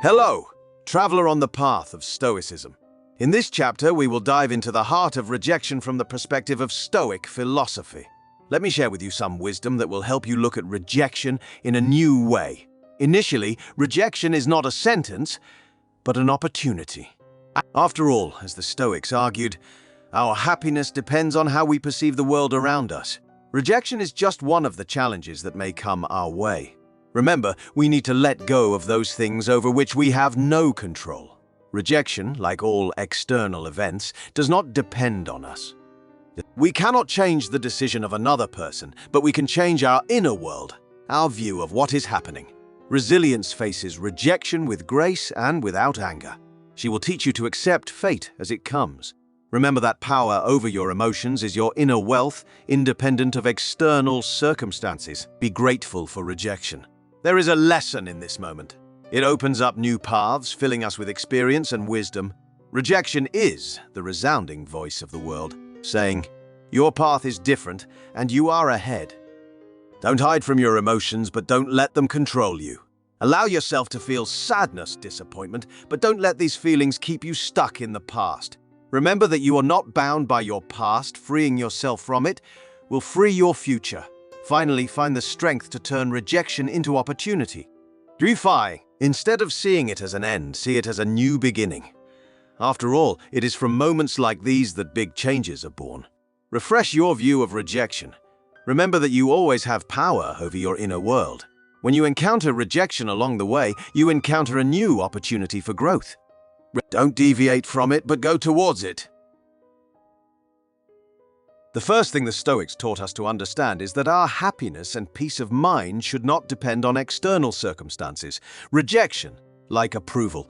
Hello, traveler on the path of Stoicism. In this chapter, we will dive into the heart of rejection from the perspective of Stoic philosophy. Let me share with you some wisdom that will help you look at rejection in a new way. Initially, rejection is not a sentence, but an opportunity. After all, as the Stoics argued, our happiness depends on how we perceive the world around us. Rejection is just one of the challenges that may come our way. Remember, we need to let go of those things over which we have no control. Rejection, like all external events, does not depend on us. We cannot change the decision of another person, but we can change our inner world, our view of what is happening. Resilience faces rejection with grace and without anger. She will teach you to accept fate as it comes. Remember that power over your emotions is your inner wealth, independent of external circumstances. Be grateful for rejection. There is a lesson in this moment. It opens up new paths, filling us with experience and wisdom. Rejection is the resounding voice of the world, saying, "Your path is different, and you are ahead." Don't hide from your emotions, but don't let them control you. Allow yourself to feel sadness, disappointment, but don't let these feelings keep you stuck in the past. Remember that you are not bound by your past. Freeing yourself from it will free your future. Finally, find the strength to turn rejection into opportunity. Instead of seeing it as an end, see it as a new beginning. After all, it is from moments like these that big changes are born. Refresh your view of rejection. Remember that you always have power over your inner world. When you encounter rejection along the way, you encounter a new opportunity for growth. Don't deviate from it, but go towards it. The first thing the Stoics taught us to understand is that our happiness and peace of mind should not depend on external circumstances. Rejection, like approval,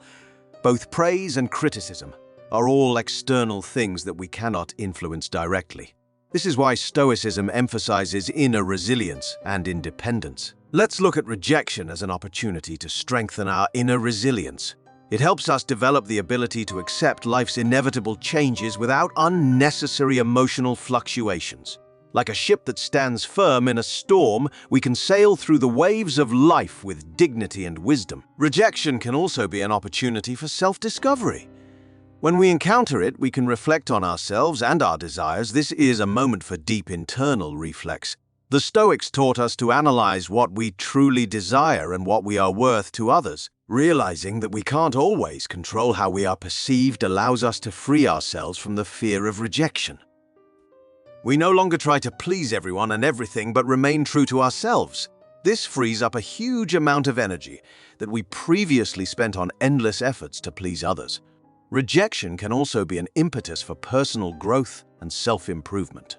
both praise and criticism, are all external things that we cannot influence directly. This is why Stoicism emphasizes inner resilience and independence. Let's look at rejection as an opportunity to strengthen our inner resilience. It helps us develop the ability to accept life's inevitable changes without unnecessary emotional fluctuations. Like a ship that stands firm in a storm, we can sail through the waves of life with dignity and wisdom. Rejection can also be an opportunity for self-discovery. When we encounter it, we can reflect on ourselves and our desires. This is a moment for deep internal reflex. The Stoics taught us to analyze what we truly desire and what we are worth to others. Realizing that we can't always control how we are perceived allows us to free ourselves from the fear of rejection. We no longer try to please everyone and everything, but remain true to ourselves. This frees up a huge amount of energy that we previously spent on endless efforts to please others. Rejection can also be an impetus for personal growth and self-improvement.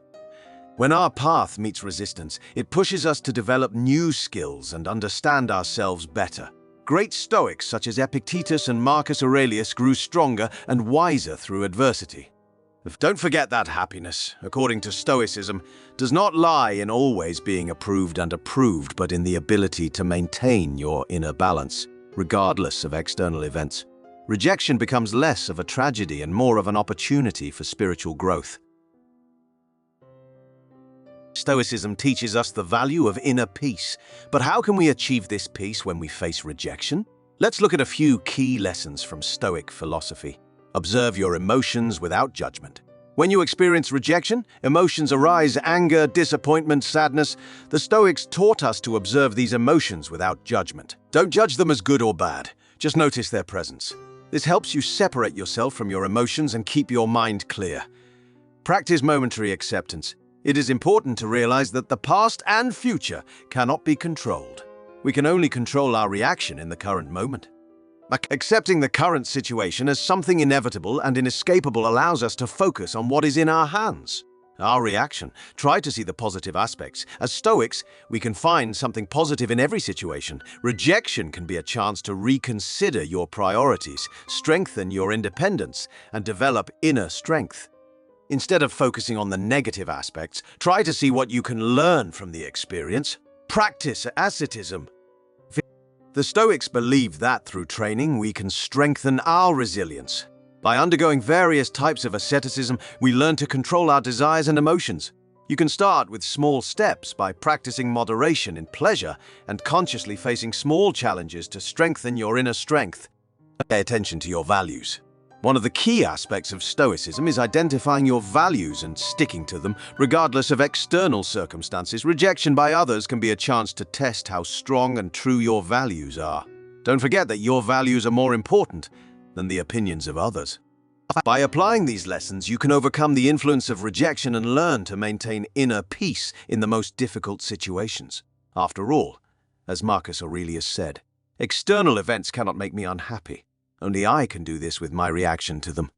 When our path meets resistance, it pushes us to develop new skills and understand ourselves better. Great Stoics such as Epictetus and Marcus Aurelius grew stronger and wiser through adversity. Don't forget that happiness, according to Stoicism, does not lie in always being approved and approved, but in the ability to maintain your inner balance, regardless of external events. Rejection becomes less of a tragedy and more of an opportunity for spiritual growth. Stoicism teaches us the value of inner peace. But how can we achieve this peace when we face rejection? Let's look at a few key lessons from Stoic philosophy. Observe your emotions without judgment. When you experience rejection, emotions arise: anger, disappointment, sadness. The Stoics taught us to observe these emotions without judgment. Don't judge them as good or bad. Just notice their presence. This helps you separate yourself from your emotions and keep your mind clear. Practice momentary acceptance. It is important to realize that the past and future cannot be controlled. We can only control our reaction in the current moment. Accepting the current situation as something inevitable and inescapable allows us to focus on what is in our hands. Our reaction. Try to see the positive aspects. As Stoics, we can find something positive in every situation. Rejection can be a chance to reconsider your priorities, strengthen your independence, and develop inner strength. Instead of focusing on the negative aspects, try to see what you can learn from the experience. Practice asceticism. The Stoics believe that through training, we can strengthen our resilience. By undergoing various types of asceticism, we learn to control our desires and emotions. You can start with small steps by practicing moderation in pleasure and consciously facing small challenges to strengthen your inner strength. Pay attention to your values. One of the key aspects of Stoicism is identifying your values and sticking to them, regardless of external circumstances. Rejection by others can be a chance to test how strong and true your values are. Don't forget that your values are more important than the opinions of others. By applying these lessons, you can overcome the influence of rejection and learn to maintain inner peace in the most difficult situations. After all, as Marcus Aurelius said, external events cannot make me unhappy. Only I can do this with my reaction to them.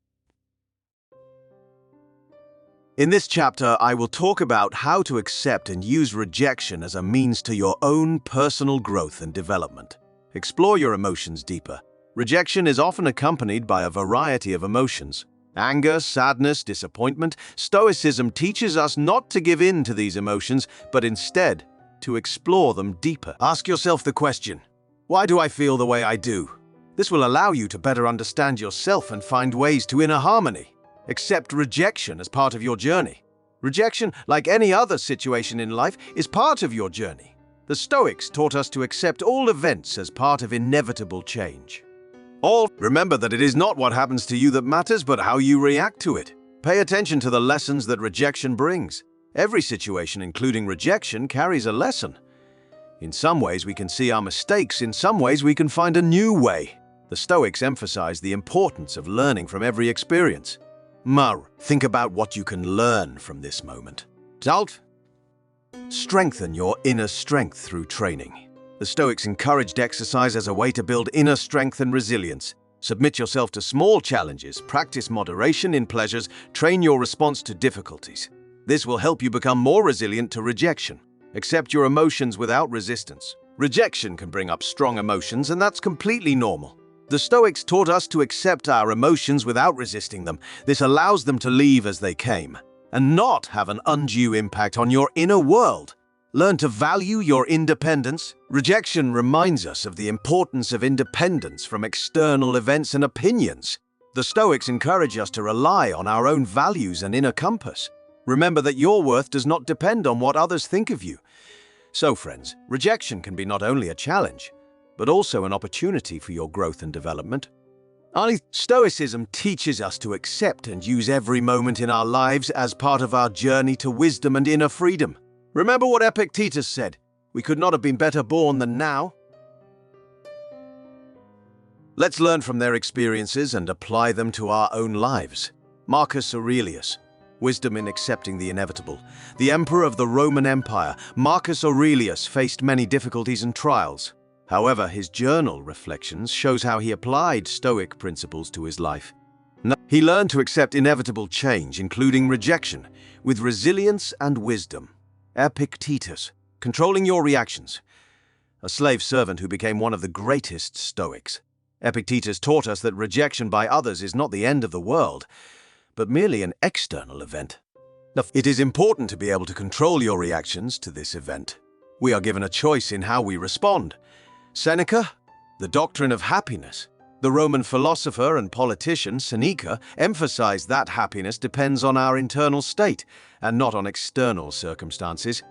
In this chapter, I will talk about how to accept and use rejection as a means to your own personal growth and development. Explore your emotions deeper. Rejection is often accompanied by a variety of emotions. Anger, sadness, disappointment. Stoicism teaches us not to give in to these emotions, but instead to explore them deeper. Ask yourself the question, why do I feel the way I do? This will allow you to better understand yourself and find ways to inner harmony. Accept rejection as part of your journey. Rejection, like any other situation in life, is part of your journey. The Stoics taught us to accept all events as part of inevitable change. Remember that it is not what happens to you that matters, but how you react to it. Pay attention to the lessons that rejection brings. Every situation, including rejection, carries a lesson. In some ways, we can see our mistakes. In some ways, we can find a new way. The Stoics emphasize the importance of learning from every experience. Think about what you can learn from this moment. Strengthen your inner strength through training. The Stoics encouraged exercise as a way to build inner strength and resilience. Submit yourself to small challenges, practice moderation in pleasures, train your response to difficulties. This will help you become more resilient to rejection. Accept your emotions without resistance. Rejection can bring up strong emotions, and that's completely normal. The Stoics taught us to accept our emotions without resisting them. This allows them to leave as they came, and not have an undue impact on your inner world. Learn to value your independence. Rejection reminds us of the importance of independence from external events and opinions. The Stoics encourage us to rely on our own values and inner compass. Remember that your worth does not depend on what others think of you. So, friends, rejection can be not only a challenge, but also an opportunity for your growth and development. Stoicism teaches us to accept and use every moment in our lives as part of our journey to wisdom and inner freedom. Remember what Epictetus said, "We could not have been better born than now." Let's learn from their experiences and apply them to our own lives. Marcus Aurelius, wisdom in accepting the inevitable. The emperor of the Roman Empire, Marcus Aurelius faced many difficulties and trials. However, his journal reflections shows how he applied Stoic principles to his life. He learned to accept inevitable change, including rejection, with resilience and wisdom. Epictetus, controlling your reactions. A slave servant who became one of the greatest Stoics. Epictetus taught us that rejection by others is not the end of the world, but merely an external event. It is important to be able to control your reactions to this event. We are given a choice in how we respond. Seneca, the doctrine of happiness. The Roman philosopher and politician Seneca emphasized that happiness depends on our internal state and not on external circumstances.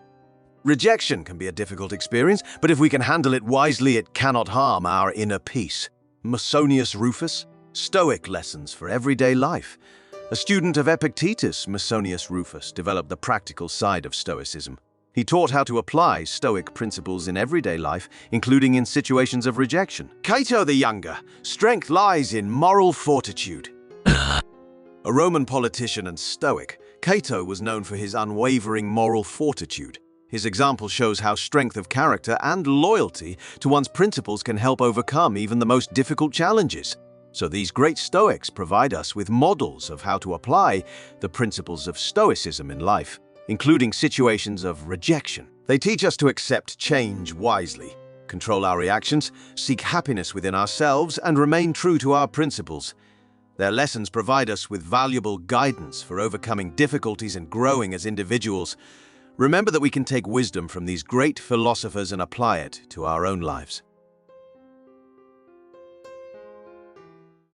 Rejection can be a difficult experience, but if we can handle it wisely, it cannot harm our inner peace. Musonius Rufus, Stoic lessons for everyday life. A student of Epictetus, Musonius Rufus developed the practical side of Stoicism. He taught how to apply Stoic principles in everyday life, including in situations of rejection. Cato the Younger, strength lies in moral fortitude. A Roman politician and Stoic, Cato was known for his unwavering moral fortitude. His example shows how strength of character and loyalty to one's principles can help overcome even the most difficult challenges. So these great Stoics provide us with models of how to apply the principles of Stoicism in life, including situations of rejection. They teach us to accept change wisely, control our reactions, seek happiness within ourselves, and remain true to our principles. Their lessons provide us with valuable guidance for overcoming difficulties and growing as individuals. Remember that we can take wisdom from these great philosophers and apply it to our own lives.